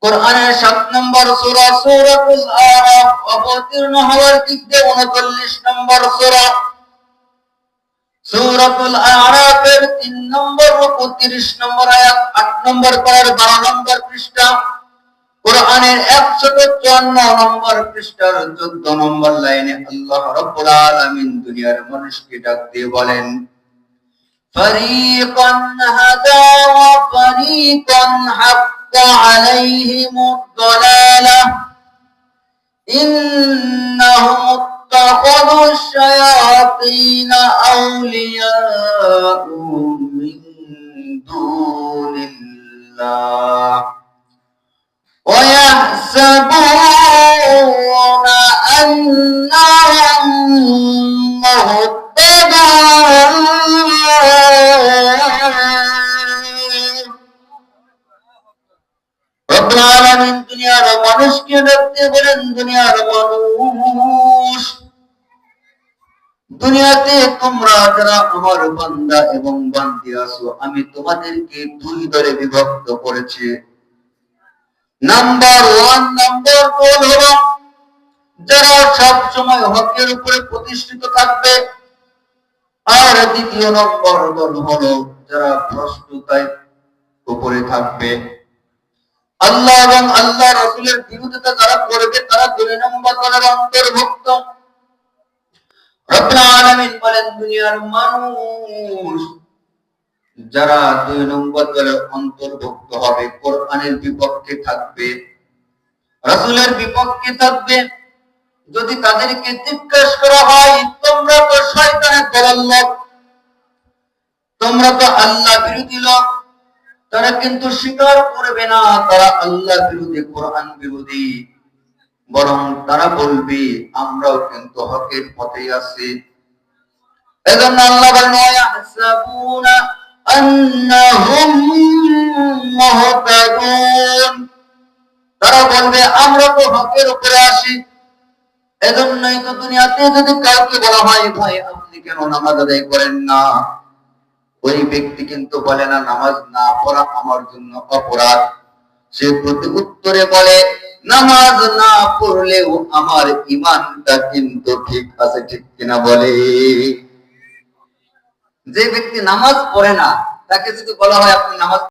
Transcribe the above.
কোরআনের 7 নম্বর সূরা সূরাতুল আরাফ অবতীর্ণ হওয়ার দিক দিয়ে 39 নম্বর সূরা, সূরাতুল আরাফের 3 নম্বর রুকু 30 নম্বর আয়াত, 8 নম্বর পারার 12 নম্বর পৃষ্ঠা, কোরআনের 154 নম্বর পৃষ্ঠার 14 নম্বর লাইনে আল্লাহ রাব্বুল আলামিন দুনিয়ার মানুষকে ডাক দিয়ে বলেন, ফারিকান হাদা ওয়া ফারিকান হাক্কা আলাইহিমুদ দালালাহ ইন্নাহুম ইত্তাখাযু আশ-শায়াতিনা আউলিয়া মিন দুনিল্লাহ ويحسبون أنهم مهتدون রব্বুল আলামিন দুনিয়ার মানুষকে ডাকতে বলেন, দুনিয়ার মানুষ, দুনিয়াতে তোমরা যারা আমার বান্দা এবং বান্দি আছো, আমি তোমাদেরকে দুই দলে বিভক্ত করেছি। নাম্বার 1 নাম্বার দল হলো যারা সব সময় হকের উপরে প্রতিষ্ঠিত থাকবে, আর দ্বিতীয় নম্বর দল হলো যারা ভ্রষ্টতার উপরে থাকবে। আল্লাহ এবং আল্লাহ রাসূলের বিরোধিতা যারা করবে তারা 2 নম্বর দলের অন্তর্ভুক্ত। রব্বুল আলামিন বলেন, দুনিয়ার মানুষ যারা 2 নম্বর দলের অন্তর্ভুক্ত হবে, কোরআনের বিপক্ষে থাকবে, রাসূলের বিপক্ষে থাকবে, যদি তাদেরকে জিজ্ঞাসা করা হয় তোমরা তো শয়তানের দলের লোক, তোমরা তো আল্লাহ বিরোধী লোক, তারা কিন্তু স্বীকার করবে না তারা আল্লাহ বিরোধী, কোরআন বিরোধী, বরং তারা বলবে আমরাও কিন্তু হকের পথেই আছি। এজন্য আল্লাহ বলেন, ইয়াহসাবুনা আন্নাহুম মুহতাদুন, তারা বলবে আমরা তো হকের উপরে আছি। এজন্যই তো দুনিয়াতে যদি কাউকে বলা হয় ভাই আপনি কেন নামাজ আদায় করেন না, ওই ব্যক্তি কিন্তু বলে না নামাজ না পড়া আমার জন্য অপরাধ, সে প্রতি উত্তরে বলে নামাজ না পড়লেও আমার ঈমানটা কিন্তু ঠিক আছে, ঠিক কিনা বলে। যে ব্যক্তি নামাজ পড়ে না তাকে যদি বলা হয় আপনি নামাজ